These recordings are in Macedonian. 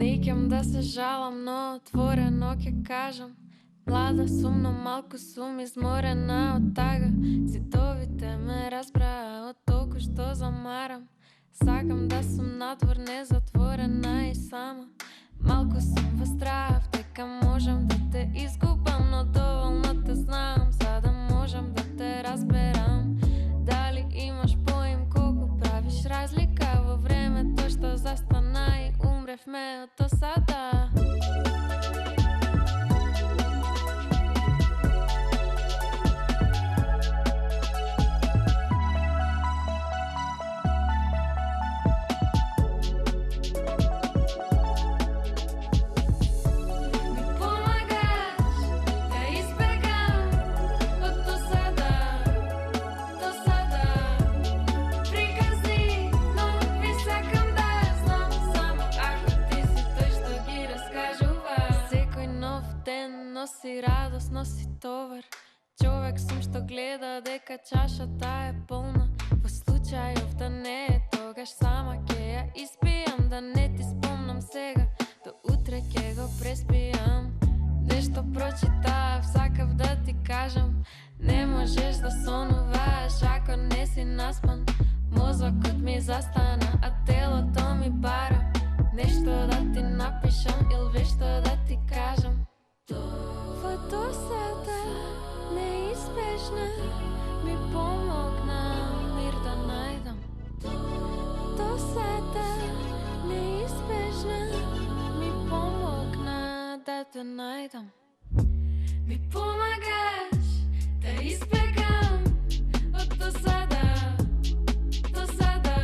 Никам да се жалам, но отворено ќе кажам. Млада сум, но малку сум изморена од тага. Зидовите ме разбраа од толку што замарам. Сакам да сум надвор, не затворена и сама. Малку сум во страв, дека можам да те изгубам, но доволно те знам, за да можам да те разберам. Дали имаш поим колку правиш разлика во времето што застана и умревме од досада. Носи радост, носи товар. Човек сум што гледа дека чашата е полна. Во случајов да не е, тогаш сама ќе ја испијам. Да не ти спомнам сега, до утре ќе го преспијам. Нешто прочитав, сакав да ти кажам. Не можеш да сонуваш ако не си наспан. Мозокот ми застана, а телото ми бара. Нешто да ти напишам или вешто да ти кажам. Во досада неизбежна ми помогна мир да најдам. Досада неизбежна ми помогна да те најдам. Ми помагаш да избегам од досада, досада.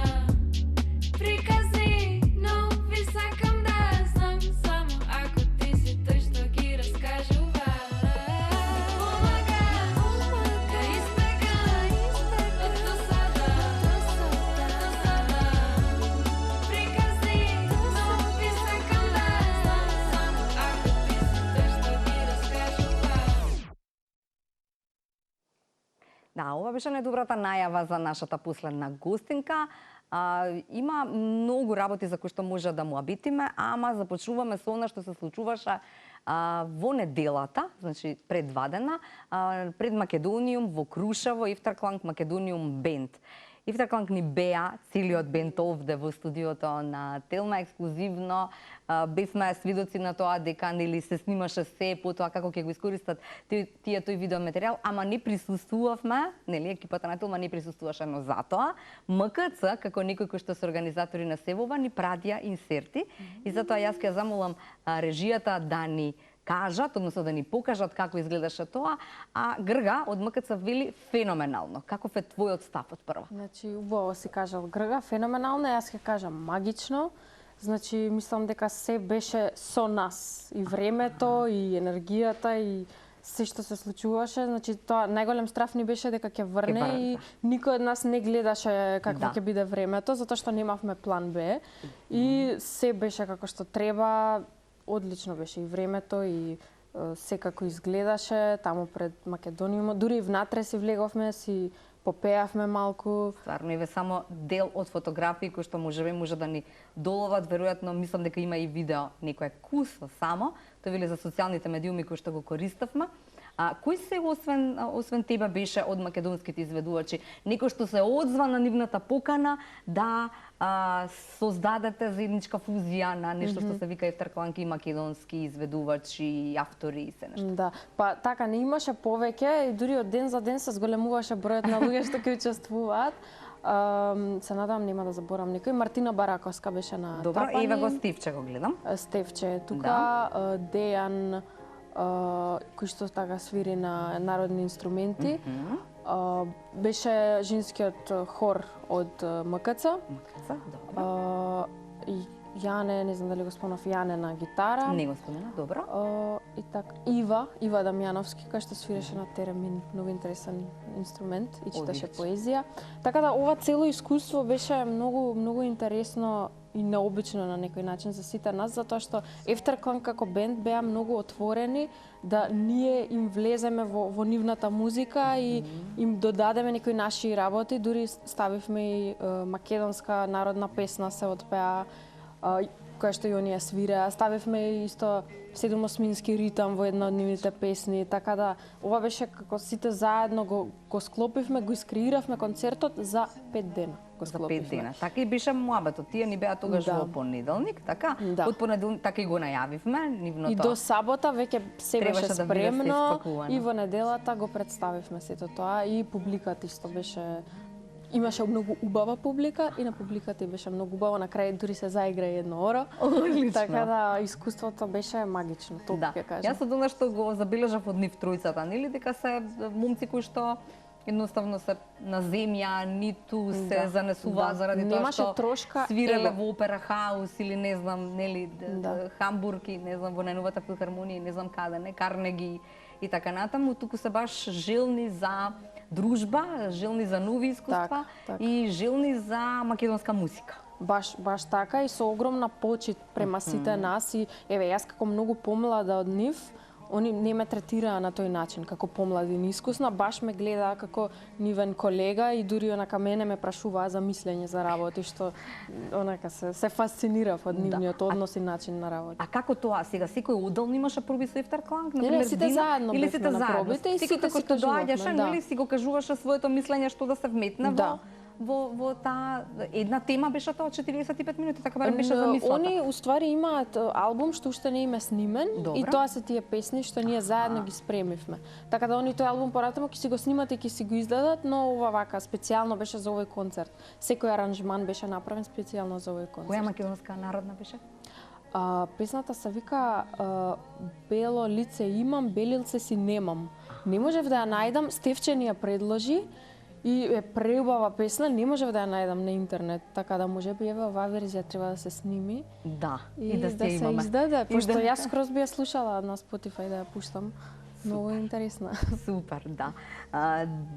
Приказни, но ви сакам да знам, само ако ти си тој што ги раскажува. Ми помагаш да избегам од досада, досада. Приказни, но ви сакам да знам, само ако ти си тој што ги раскажува. Да, ова беше најдобрата најава за нашата последна гостинка. Има многу работи за кои што може да му абитиме, ама започнуваме со она што се случуваше во неделата, значи пред 2 дена, пред Македониум во Крушево, Ифтаркланг Македониум бенд. Ифтаркланг ни беа целиот бенд овде во студиото на Телма ексклузивно. Бевме свидоци на тоа дека нели се снимаше се, потоа како ќе го искористат тие тој видео материјал, ама не присуствувавме, нели екипата на Телма не присуствуваше, но затоа МКЦ како некој кој што се организатори на севова ни пратија инсерти и затоа јас ќе замолам режијата да ни кажат, односно да ни покажат како изгледаше тоа, а Грга од МКЦ вели феноменално. Каков е твојот став од прва? Значи, убаво си кажал Грга, феноменално, јас ќе кажам магично. Значи, мислам дека се беше со нас. И времето, и енергијата, и се што се случуваше. Значи, тоа најголем страф ни беше дека ќе врне и никој од нас не гледаше какво ќе биде времето, затоа што немавме план Б. И се беше како што треба. Одлично беше и времето и секако изгледаше таму пред Македониумот. Дури и внатре си влеговме, си попеавме малку. Стварно, еве само дел од фотографии кои што може да ни доловат, веројатно мислам дека има и видео, некое кусо само, тоа вели за социјалните медиуми кои што го користевме. Кој се освен тебе беше од македонските изведувачи, некој што се одзва на нивната покана да создадете заедничка фузија на нешто што се вика Ифтаркланг и македонски изведувачи, автори и се нешто? Да, па така не имаше повеќе и дури од ден за ден се зголемуваше бројот на луѓе што ќе учествуваат. Се надевам нема да заборам некој. Мартина Бараковска беше на Добро, Тапани. еве го Стивче го гледам. Стевче е тука, Дејан кој што така свири на народни инструменти. Беше женскиот хор од МКЦ. И Јане, не знам дали го спомнав, Јане на гитара. Не го спомена, добро. И така, Ива Дамјановски, кој што свиреше на теремин, многу интересен инструмент и читаше поезија. Така да ова цело искуство беше многу интересно и необично на некој начин за сите нас, затоа што Ифтаркланг како бенд беа многу отворени да ние им влеземе во нивната музика и им додадеме некои наши работи, дури ставивме и македонска народна песна се отпеа. која што и оние свиреа. Ставивме исто 7-осмински ритам во една од нивните песни, така да ова беше како сите заедно го склопивме, го искреиравме концертот за 5 дена. За 5 дена. Така и беше муабетот. Тие ни беа тогаш во понеделник, така? Да. Од понеделник така и го најавивме, нивното. И до сабота веќе се беше Требаше да биде се спремно испакувано. и во неделата го представивме сето тоа и публиката исто беше имаше многу убава публика и на публиката и беше многу убаво, на крај дури се заигра едно оро. Одлично. Така да искуството беше магично, толку ќе кажам. Јас од она што го забележав од нив тројцата, нели дека се момци кои што едноставно се на земја, ниту се занесува заради тоа Немаше што трошка, свиреле во опера хаус или не знам, нели, Да. Хамбург и не знам во најновата филхармонија, не знам каде, не Карнеги и така натаму, туку се баш желни за дружба, желни за нови искуства Так. и желни за македонска музика. Баш така и со огромна почит према сите нас и еве јас како многу помлада од нив, они не ме третираа на тој начин како помлада и неискусна, баш ме гледаа како нивен колега и дури онака мене ме прашуваа за мислење за работи што онака се фасцинирав од нивниот однос и начин на работа. А како тоа сега секој одделно имаше проби со Ефтеркланг, Не, например сите Дина, заедно или бевме сите на заедно? пробите и Секој сите како си што кажувавме, доаѓаше, да. нели си го кажуваше своето мислење што да се вметне Да. во таа една тема беше тоа 45 минути, така барем беше замислата. Они уствари имаат албум што уште не им е снимен Добре. и тоа се тие песни што ние заедно ги спремивме. Така да они тој албум поратамо ќе си го снимат и ќе си го издадат, но ова вака специјално беше за овој концерт. Секој аранжман беше направен специјално за овој концерт. Која македонска народна беше? Песната се вика Бело лице имам, белилце си немам. Не можев да ја најдам, Стефче ни ја предложи и е преубава песна, не можев да ја најдам на интернет, така да можеби еве оваа верзија треба да се сними Да, и да да се се имаме. издаде, И пошто да- јас скроз би ја слушала на Spotify да ја пуштам. Многу интересна. Супер, да.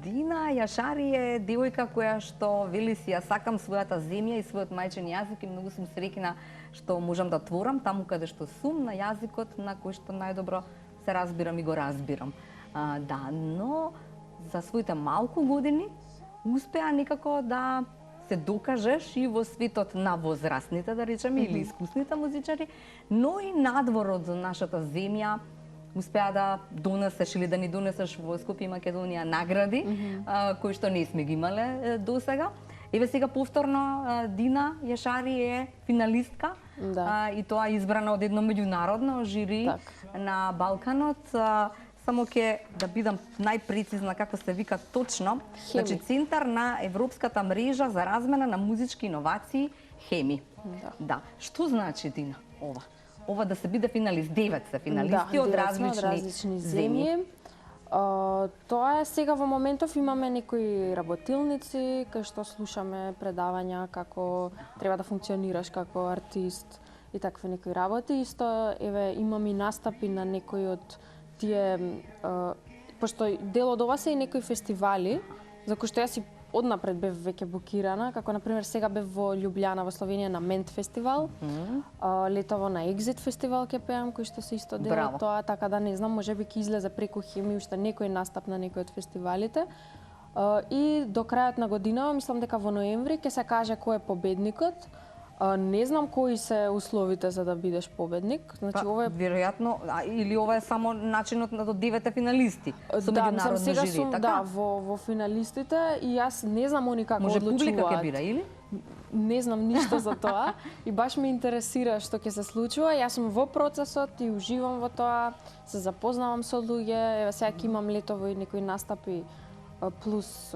Дина Јашари е девојка која што вели си ја сакам својата земја и својот мајчин јазик и многу сум среќна што можам да творам таму каде што сум на јазикот на кој што најдобро се разбирам и го разбирам. Да, но за своите малку години успеа некако да се докажеш и во светот на возрастните, да речеме, или искусните музичари, но и надвор од нашата земја успеа да донесеш или да ни донесеш во Скопје и Македонија награди, кои што не сме ги имале досега. Еве сега повторно Дина Јашари е финалистка Да. и тоа е избрана од едно меѓународно жири на Балканот. Само ќе да бидам најпрецизна како се вика точно. Хеми. Значи Центар на Европската мрежа за размена на музички иновации Хеми. Да. Што значи Дина ова? Ова да се биде финалист, 9 се финалисти од девет сме различни земји. земји. Тоа е сега во моментов имаме некои работилници кај што слушаме предавања како треба да функционираш како артист и такви некои работи. Исто еве имам и настапи на некои од тие пошто дел од ова се и некои фестивали за кои што јас и однапред бев веќе букирана, како на пример сега бев во Љубљана во Словенија на Мент фестивал. Летово на Екзит фестивал ќе пеам кој што се исто дел Браво. од тоа, така да не знам, можеби ќе излезе преку Хеми уште некој настап на некој од фестивалите. И до крајот на годинава, мислам дека во ноември ќе се каже кој е победникот. Не знам кои се условите за да бидеш победник. Значи ова е Веројатно, или ова е само начинот на до 9 финалисти со да, мислам, меѓународно сега жири, сум така? во финалистите и јас не знам они како Може одлучуваат. публика ќе бира или? Не знам ништо за тоа и баш ме интересира што ќе се случува. Јас сум во процесот и уживам во тоа, се запознавам со луѓе, еве сега ќе имам летово и некои настапи плюс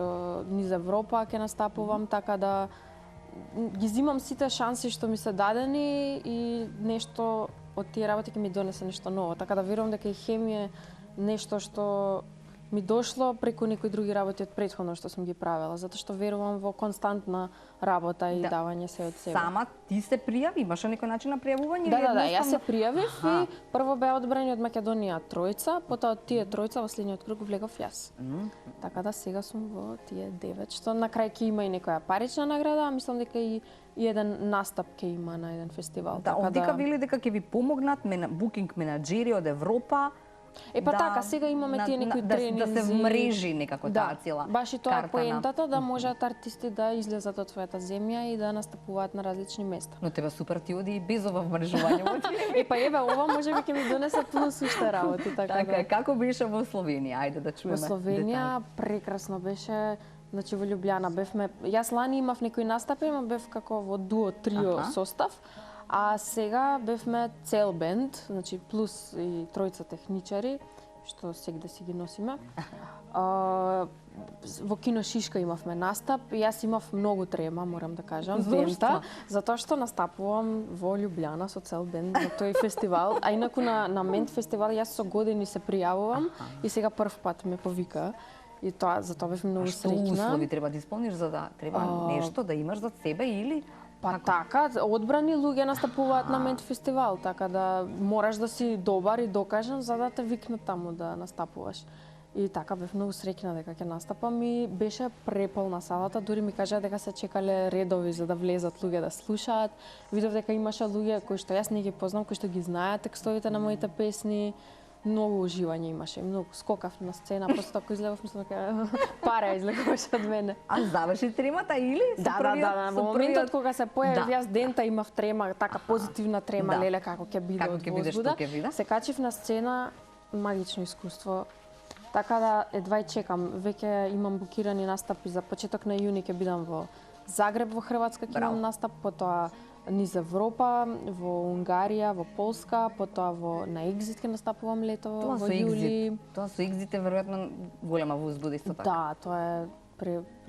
низ Европа ќе настапувам, така да ги зимам сите шанси што ми се дадени и нешто од тие работи ќе ми донесе нешто ново. Така да верувам дека и Хеми е нешто што ми дошло преку некои други работи од претходно што сум ги правела, затоа што верувам во константна работа и давање се од себе. Сама ти се пријави, имаше некој начин на пријавување? Да, или јас се едноставно- пријавив и прво беа одбрани од Македонија тројца, потоа од тие тројца во следниот круг влегов јас. Така да сега сум во тие 9, што на крај ќе има и некоја парична награда, а мислам дека и еден настап ќе има на еден фестивал. Да, овдека вели дека ќе ви помогнат букинг менаџери од Европа, Па така, сега имаме тие некои тренинзи. Да се вмрежи некако таа цела баш и тоа е карта поентата, да можат артисти да излезат од својата земја и да настапуваат на различни места. Но тебе супер ти оди и без ова вмрежување. Па еве, ова можеби ќе ми донесе плюс уште работи, така Така, да. како беше во Словенија? Ајде да чуеме. Во Словенија прекрасно беше. Значи во Лјубљана бевме, јас лани имав некои настапи, ама бев како во дуо, трио состав, а сега бевме цел бенд, значи плюс и тројца техничари, што сегде си ги носиме. Во Кино Шишка имавме настап, и јас имав многу трема, морам да кажам, бента, затоа што настапувам во Лјубљана со цел бенд на тој фестивал, а инаку на Мент фестивал јас со години се пријавувам и сега прв пат ме повика. И тоа, за тоа бев многу среќна. Што услови треба да исполниш за да треба нешто да имаш за себе или па така, одбрани луѓе настапуваат на Мент фестивал, така да мораш да си добар и докажан за да те викнат таму да настапуваш. И така бев многу среќна дека ќе настапам и беше преполна салата, дури ми кажаа дека се чекале редови за да влезат луѓе да слушаат. Видов дека имаше луѓе кои што јас не ги познам, кои што ги знаат текстовите на моите песни. Многу уживање имаше, многу скокав на сцена, после тоа кога излегов мислам дека пара излегуваше од мене. А заврши тремата или Да, во моментот кога се појавив јас дента имав трема, така позитивна трема, леле како ќе биде од возбуда. Се качив на сцена, магично искуство. Така да едва и чекам, веќе имам букирани настапи за почеток на јуни ќе бидам во Загреб во Хрватска, ќе имам настап, потоа низ Европа, во Унгарија, во Полска, потоа на Екзит ќе настапувам летово во јули. Тоа со Екзит е веројатно голема возбуда исто така. Да, тоа е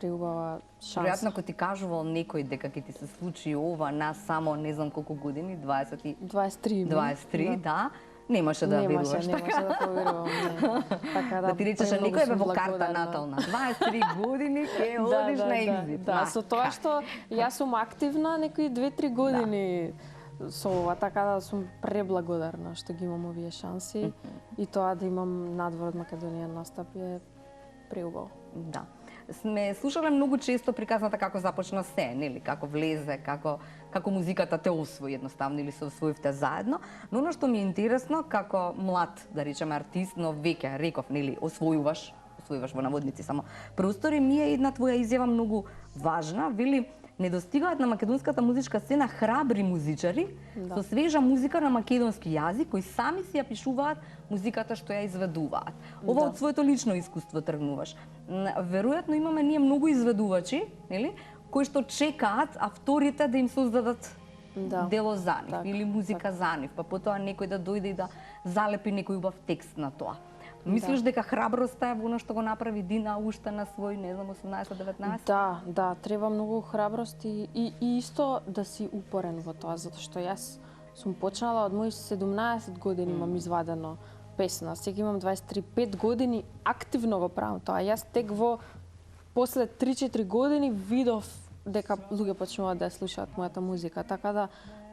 преубава шанса. Веројатно кога ти кажувал некој дека ќе ти се случи ова на само не знам колку години, 23, да. Немаше да веруваш, така? Немаше да поверувам, не. Така да ти речеше некој бе во карта натална. 23 години ќе одиш на Екзит. Да, со тоа што јас сум активна некои 2-3 години со ова, така да сум преблагодарна што ги имам овие шанси и тоа да имам надвор од Македонија настап е преубаво. Да. Сме слушале многу често приказната како започна се, нели, како влезе, како музиката те освои едноставно или се освоивте заедно, но она што ми е интересно како млад, да речеме артист, но веќе реков, нели, освојуваш во наводници само простори, ми е една твоја изјава многу важна, вели не достигаат на македонската музичка сцена храбри музичари со свежа музика на македонски јазик кои сами си ја пишуваат музиката што ја изведуваат. Ова од своето лично искуство тргнуваш. Веројатно имаме ние многу изведувачи, нели, кои што чекаат авторите да им создадат дело за нив или музика за нив, па потоа некој да дојде и да залепи некој убав текст на тоа. Мислиш дека храброста е во она што го направи Дина уште на свој, не знам, 18-19? Да, треба многу храброст и исто да си упорен во тоа, затоа што јас сум почнала од мои 17 години, имам извадено песна, сега имам 23-5 години активно го правам тоа. Јас тек после 3-4 години видов дека луѓе почнуваат да ја слушаат мојата музика, така да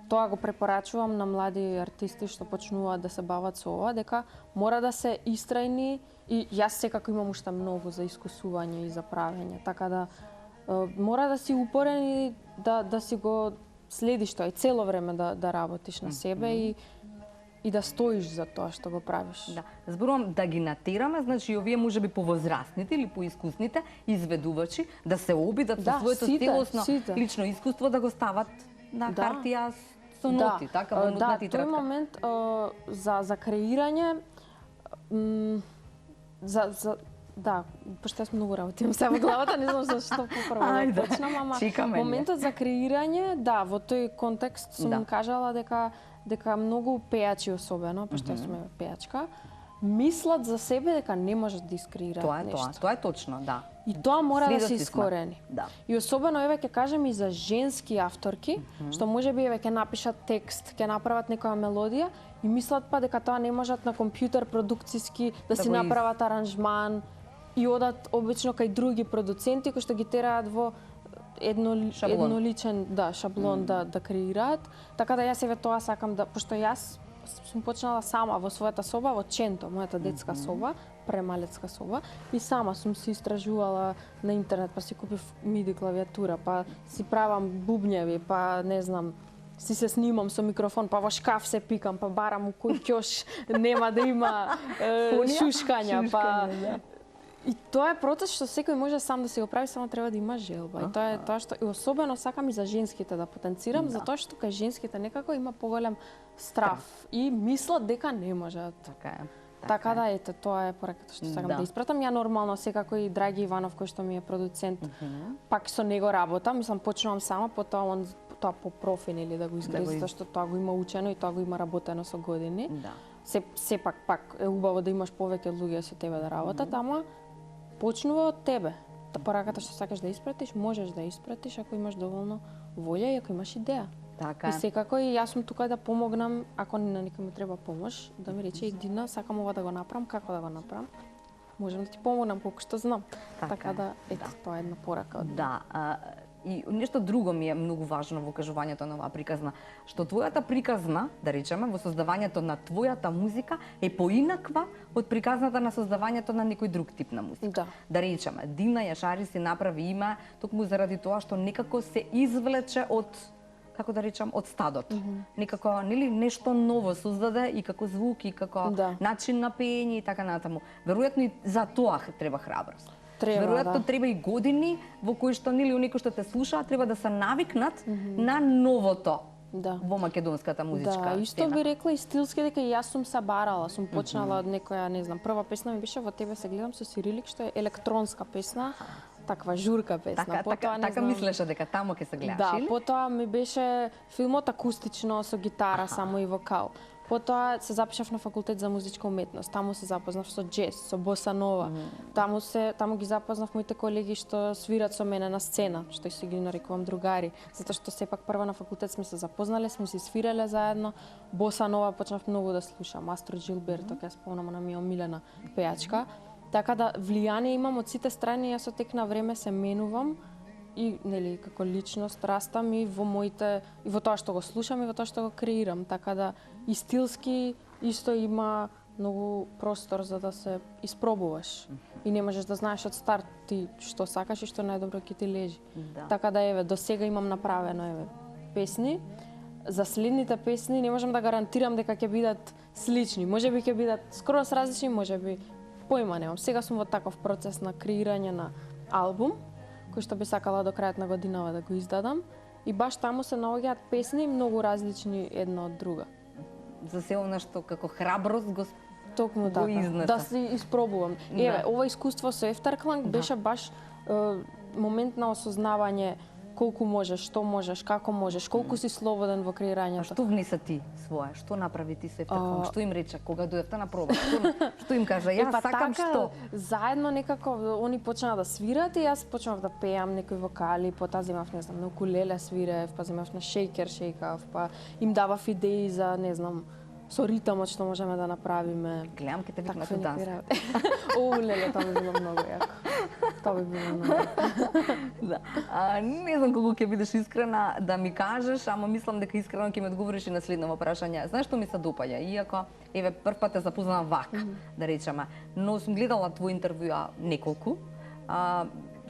тоа го препорачувам на млади артисти што почнуваат да се бават со ова, дека мора да се истрајни и јас секако имам уште многу за искусување и за правење, така да мора да си упорен и да си го следиш тоа и цело време да работиш на себе и да стоиш за тоа што го правиш. Да, зборувам да ги натераме, значи овие можеби повозрастните или поискусните изведувачи да се обидат со своето целосно лично искуство да го стават на хартија со ноти, така во нотна тетрадка. Тој момент за креирање пошто јас многу работам сега во главата, не знам зашто попрво да почнам, ама моментот за креирање, во тој контекст сум кажала дека многу пејачи особено, пошто јас сум пејачка, мислат за себе дека не можат да искреираат нешто. Тоа е точно, да. И тоа мора да се искорени. Да. И особено еве ќе кажем и за женски авторки, што можеби еве ќе напишат текст, ќе направат некоја мелодија и мислат па дека тоа не можат на компјутер продукциски да си направат аранжман и одат обично кај други продуценти кои што ги тераат во едноличен шаблон да креираат. Така да јас еве тоа сакам да, пошто јас сум почнала сама во својата соба, во Ченто, мојата детска соба, премалецка соба, и сама сум си истражувала на интернет, па си купив MIDI клавиатура, па си правам бубњеви, па не знам, си се снимам со микрофон, па во шкаф се пикам, па барам у кој ќош нема да има шушкања, па и тоа е процес што секој може сам да си го прави, само треба да има желба. И тоа е тоа што и особено сакам и за женските да потенцирам, затоа што кај женските некако има поголем страф и мислат дека не можат. Така е. Така да, ете, тоа е пораката што сакам да испратам. Ја нормално, секако и Драги Иванов, кој што ми е продуцент, пак со него работам, мислам, почнувам сама, потоа он тоа по профил или да го изгради, затоа што тоа го има учено и тоа го има работено со години. Да. Сепак пак е убаво да имаш повеќе луѓе со тебе да работат, ама почнува од тебе. Пораката што сакаш да испратиш, можеш да испратиш ако имаш доволно волја и ако имаш идеја. Така И е. секако и јас сум тука да помогнам, ако на некој ми треба помош, да ми рече Дина, сакам ова да го направам, како да го направам. Можам да ти помогнам колку што знам. Така да, ето, тоа е една порака од Да, и нешто друго ми е многу важно во кажувањето на оваа приказна, што твојата приказна, да речеме, во создавањето на твојата музика е поинаква од приказната на создавањето на некој друг тип на музика. Да. Да речеме, Дина Јашари си направи име токму заради тоа што некако се извлече од, како да речам, од стадот. Некако, нели, нешто ново создаде и како звук и како начин на пеење и така натаму. Веројатно и за тоа треба храброст. Веројатно треба и години во кои што нели оние кои што те слушаат треба да се навикнат на новото во македонската музичка сцена. Да, исто би рекла и стилски дека и јас сум се барала, сум почнала од некоја, не знам, прва песна ми беше Во тебе се гледам со Сирилик, што е електронска песна, таква журка песна. Така мислеше дека таму ќе се гледаш, да, или? потоа ми беше филмот акустично со гитара само и вокал. Потоа се запишав на факултет за музичка уметност. Таму се запознав со джез, со боса нова. Таму ги запознав моите колеги што свират со мене на сцена, што и се ги нарекувам другари, затоа што сепак прва на факултет сме се запознале, сме се свиреле заедно. Боса нова почнав многу да слушам. Астро Джилберто, ќе спомнам, она ми е омилена пејачка. Така да влијание имам од сите страни, јас со тек на време се менувам и нели како личност растам и во моите и во тоа што го слушам и во тоа што го креирам, така да и стилски исто има многу простор за да се испробуваш и не можеш да знаеш од старт ти што сакаш и што најдобро ќе ти лежи. Така да еве до сега имам направено еве песни. За следните песни не можам да гарантирам дека ќе бидат слични, можеби ќе бидат скроз различни, можеби поима немам. Сега сум во таков процес на креирање на албум кој што би сакала до крајот на годинава да го издадам. И баш таму се наоѓаат песни многу различни една од друга. За се она што како храброст го токму така, изнеса. да се испробувам. Еве, ова искуство со Ефтеркланг беше баш момент на осознавање колку можеш, што можеш, како можеш, колку си слободен во креирањето. Што внеса ти свое? Што направи ти со Ефтеркланг? Што им рече кога дојдовте на проба? Што им кажа? Јас сакам што? Заедно некако они почнаа да свират и јас почнав да пеам некои вокали, потоа земав, не знам, на укулеле свирев, па земав на шејкер шејкав, па им давав идеи за, не знам, со ритамот што можеме да направиме. Гледам ке те викнат у данс. Леле, тоа би било многу јако. Тоа би било многу јако. Да. Не знам колку ќе бидеш искрена да ми кажеш, ама мислам дека искрено ќе ми одговориш и на следно прашање. Знаеш што ми се допаѓа? Иако, еве, прв пат те запознав вак, да речеме, но сум гледала твои интервјуа неколку,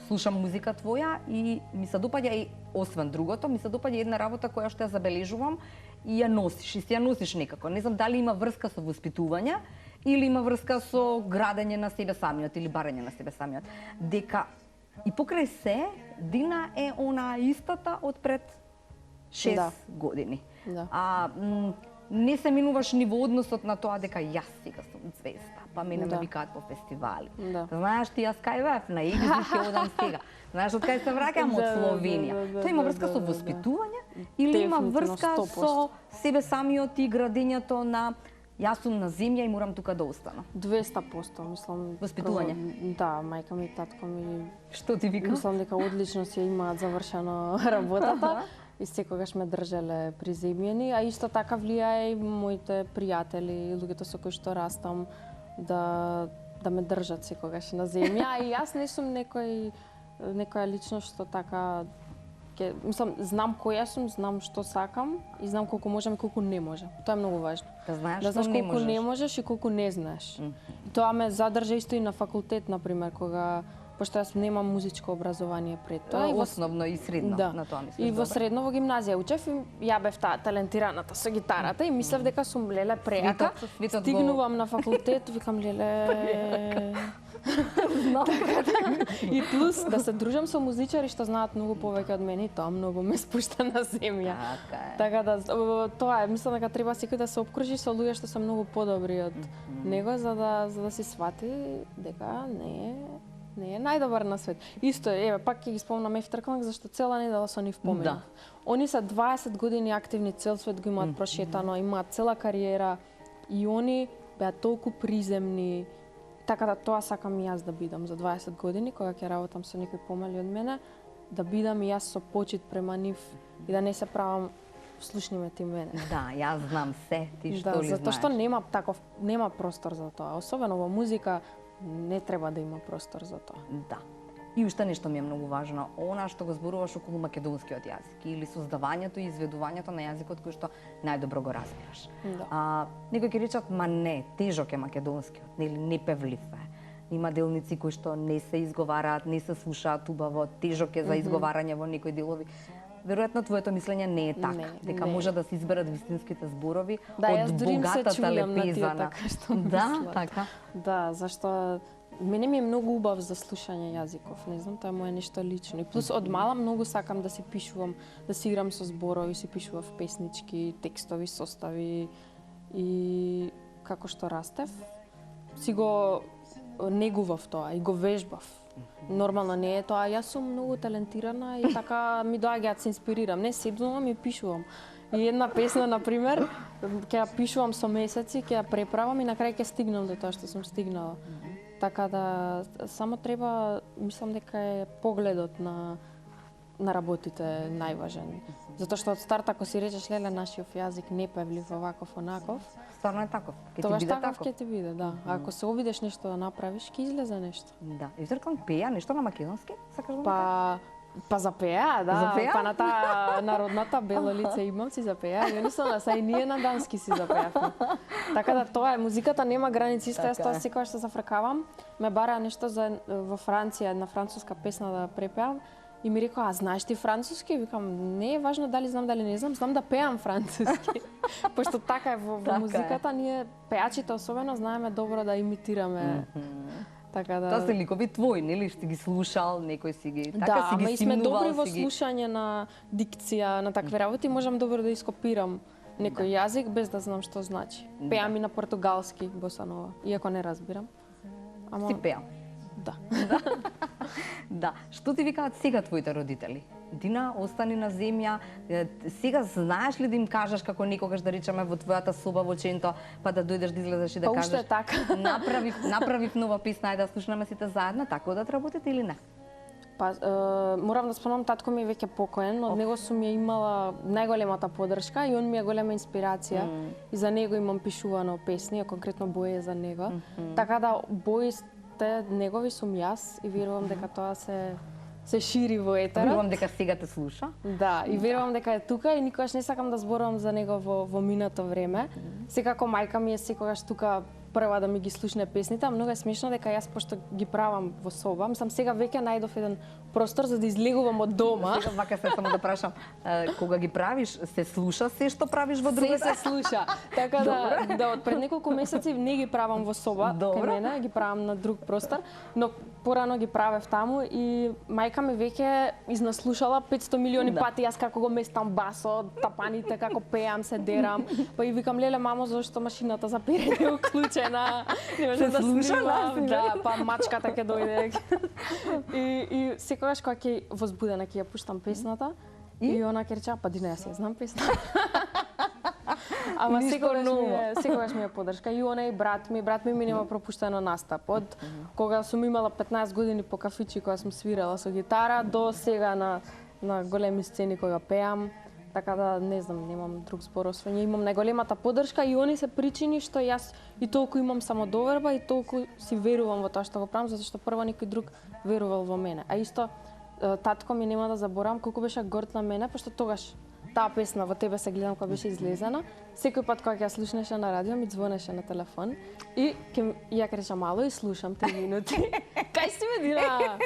слушам музика твоја и ми се допаѓа и, освен другото, ми се допаѓа една работа која што ја забележувам и ја носиш, и си ја носиш некако. Не знам дали има врска со воспитување или има врска со градење на себе самиот или барење на себе самиот. Дека и покрај се, Дина е она истата од пред 6 години. Не се минуваш ни во односот на тоа дека јас сега сум звезда, па мене ме викаат по фестивали. Знаеш ти јас кај бев, на Египет ќе одам сега. Знаеш од кај се враќам од Словенија. Тоа има врска со воспитување или има врска со себе самиот и градењето на јас сум на земја и морам тука да останам? 200%, мислам. Воспитување? Да, мајка ми и татко ми. Што ти вика? Мислам дека одлично си имаат завршено работата. И секогаш ме држеле приземјени, а исто така влијае и моите пријатели, луѓето со кои што растам, да ме држат секогаш на земја. И јас не сум некоја личност што така мислам, знам која сум, знам што сакам и знам колку можам и колку не можам. Тоа е многу важно. Да знаеш колку не можеш и колку не знаеш. Тоа ме задржа исто и на факултет, например, кога пошто јас немам музичко образование пред тоа. Основно и средно, да. на тоа мислиш. И во средно во гимназија учев и ја бев таа талентираната со гитарата и мислев дека сум леле преака. Стигнувам на факултет, викам леле. И плюс да се дружам со музичари што знаат многу повеќе од мене и тоа многу ме спушта на земја. Така да тоа е, мислам дека треба секој да се опкружи со луѓе што се многу подобри од него за да се свати дека не е најдобар на свет. Исто е, еве пак ќе ги спомнам Ефтеркланг зашто цела недела со нив поминав. Они се 20 години активни, цел свет го имаат прошетано, имаат цела кариера и они беа толку приземни. Така да тоа сакам и јас да бидам за 20 години, кога ќе работам со некои помали од мене, да бидам и јас со почит према нив и да не се правам слушни ме ти мене. Да, јас знам се, ти што ли знаеш. Затоа што нема простор за тоа, особено во музика не треба да има простор за тоа. Да. И уште нешто ми е многу важно, она што го зборуваш околу македонскиот јазик или создавањето и изведувањето на јазикот кој што најдобро го разбираш. Да. Некои ќе речат, ма не, тежок е македонскиот, нели непевлив е. Има делници кои што не се изговараат, не се слушаат убаво, тежок е за изговарање во некои делови. Веројатно твоето мислење не е така, дека може да се изберат вистинските зборови од богатата лепеза. Да, така. Да, зашто мене ми е многу убав за слушање јазиков, не знам, тоа е мое нешто лично. И плюс од мала многу сакам да си пишувам, да си играм со зборови, си пишував песнички, текстови, состави и како што растев, си го негував тоа и го вежбав. Нормално не е тоа, јас сум многу талентирана и така ми доаѓаат се инспирирам. Не седнувам и пишувам. И една песна, например, ќе ја пишувам со месеци, ќе ја преправам и на крај ќе стигнам до тоа што сум стигнала. Така да само треба, мислам дека е погледот на работите најважен. Затоа што од старт ако си речеш леле нашиот јазик непевлив оваков онаков, стварно е таков. Тогаш таков ќе ти биде, да. А ако се обидеш нешто да направиш, ќе излезе нешто. Да. Ефтеркланг пеја нешто на македонски? Сакаш да Па запеа, да. Запеа? Па на таа народната бело лице имам си запеа. И унисон са и ние на дански си запеавме. Така да тоа е, музиката нема граници, исто јас тоа секогаш се зафркавам. Ме бара нешто за во Франција, една француска песна да препеам. И ми рекоа, а знаеш ти француски? Викам, не е важно дали знам, дали не знам, знам да пеам француски. Пошто така е во музиката, ние пеачите особено знаеме добро да имитираме. Така да. Тоа се ликови твои, нели, што ги слушал, некој си ги така си ги симнувал, сме добри во слушање на дикција, на такви работи, можам добро да ископирам некој јазик без да знам што значи. Пеам и на португалски босанова, иако не разбирам. Ама си пеам. Да. Да. Што ти викаат сега твоите родители? Дина, остани на земја. Сега знаеш ли да им кажеш како некогаш да речеме во твојата соба во Ченто, па да дојдеш да излезеш и да кажеш? Уште е така. Направив нова песна, ајде да слушнеме сите заедно, така да работите или не? Па морам да спомнам, татко ми е веќе покоен, од него сум ја имала најголемата поддршка и он ми е голема инспирација. И за него имам пишувано песни, а конкретно бои за него. Така да боите негови сум јас и верувам дека тоа се шири во етерот. Верувам дека сега те слуша. Да, и верувам дека е тука и никогаш не сакам да зборувам за него во минато време. Секако мајка ми е секогаш тука прва да ми ги слушне песните, а многу е смешно дека јас пошто ги правам во соба, мислам сега веќе најдов еден простор за да излегувам од дома. Сега вака се само да прашам, кога ги правиш, се слуша се што правиш во другата? Се слуша. Така да од пред неколку месеци не ги правам во соба кај мене, ги правам на друг простор, но порано ги правев таму и мајка ми веќе изнаслушала 500 милиони пати јас како го местам басот, тапаните, како пеам, се дерам. Па и викам, леле мамо, зошто машината за перење е уклучена? Не може да снимам. Да, па мачката ќе дојде. И секогаш кога ќе возбудена ќе ја пуштам песната и она ќе рече, па Дина, јас ја знам песната. Ама секогаш ми е поддршка. И она и брат ми нема пропуштено настап. Од кога сум имала 15 години по кафичи кога сум свирала со гитара до сега на големи сцени кога пеам. Така да не знам, немам друг збор освен имам најголемата поддршка и они се причини што јас и толку имам самодоверба и толку си верувам во тоа што го правам, затоа што прво некој друг верувал во мене. А исто татко ми нема да заборавам колку беше горд на мене, пошто тогаш таа песна во тебе се гледам кога беше излезена. Секој пат кога ќе ја слушнеше на радио ми звонеше на телефон и ја ќе речам мало и слушам 3 минути. Кај си ме Дина?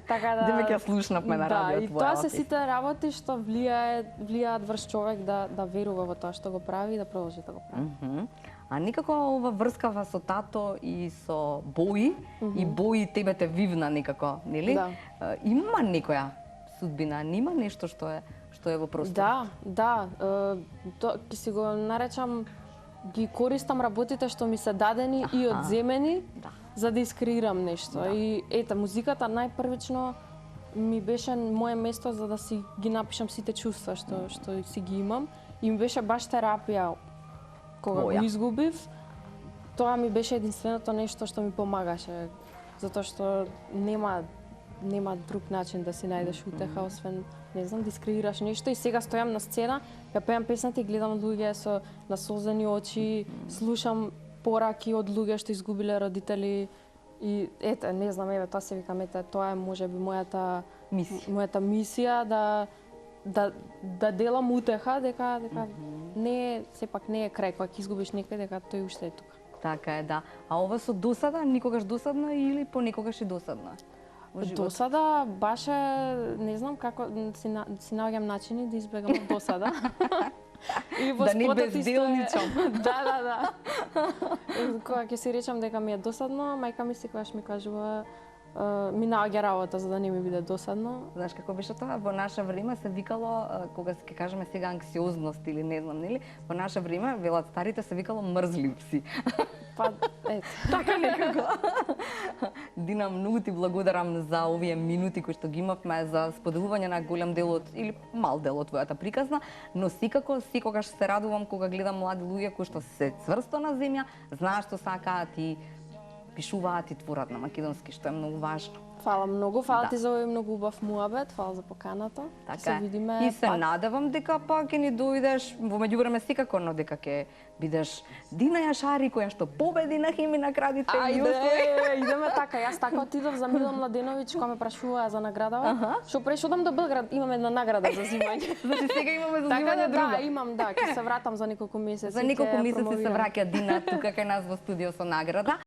Така да. Демек ја слушнавме на радио Да, и тоа се сите работи што влијаат врз човек да верува во тоа што го прави и да продолжи да го прави. А некако ова врскава со тато и со Бои, и Бои тебе те вивна некако, нели? Да. Има некоја судбина, нема нешто што е во простор? Да, ќе си го наречам, ги користам работите што ми се дадени и одземени, за да искреирам нешто. И ете, музиката најпрвично ми беше моје место за да си ги напишам сите чувства што си ги имам. И ми беше баш терапија кога го изгубив. Тоа ми беше единственото нешто што ми помагаше, затоа што нема друг начин да си најдеш утеха, освен, не знам, да искреираш нешто. И сега стојам на сцена, ја пеам песната и гледам луѓе со насолзени очи, слушам пораки од луѓе што изгубиле родители. И ете, не знам, еве, тоа се викам, ете, тоа е можеби мојата мисија да делам утеха, дека не сепак не е крај, кога ќе изгубиш некој, дека тој уште е тука. Така е, да. А ова со досада, никогаш досадно или понекогаш и досадно? Досада баш не знам како си наоѓам начини да избегам од досада. И во да не спотот безделничам. Да. Кога ќе си речам дека ми е досадно, мајка ми секогаш ми кажува ми наоѓа работа за да не ми биде досадно. Знаеш како беше тоа? Во наше време се викало, кога ќе кажеме сега анксиозност или не знам, нели? Во наше време, велат старите, се викало мрзлив си. Па, ето. Така некако. Дина, многу ти благодарам за овие минути кои што ги имавме за споделување на голем дел од или мал дел од твојата приказна, но секако секогаш се радувам кога гледам млади луѓе кои што се цврсто на земја, знаат што сакаат и пишуваат и творат на македонски, што е многу важно. Фала многу, фала ти за овој многу убав муабет, фала за поканата. Така се видиме и се надевам дека пак ќе ни дојдеш во меѓувреме секако, но дека ќе бидеш Дина Јашари која што победи на Хими на градите и идеме така. Јас така отидов за Милан Младеновиќ кога ме прашуваа за наградава. Што преш одам до Белград, имаме една награда за зимање. Значи сега имаме за така зимање друга. Да, имам, ќе се вратам за неколку месеци. За неколку месеци се враќа Дина тука кај нас во студио со награда.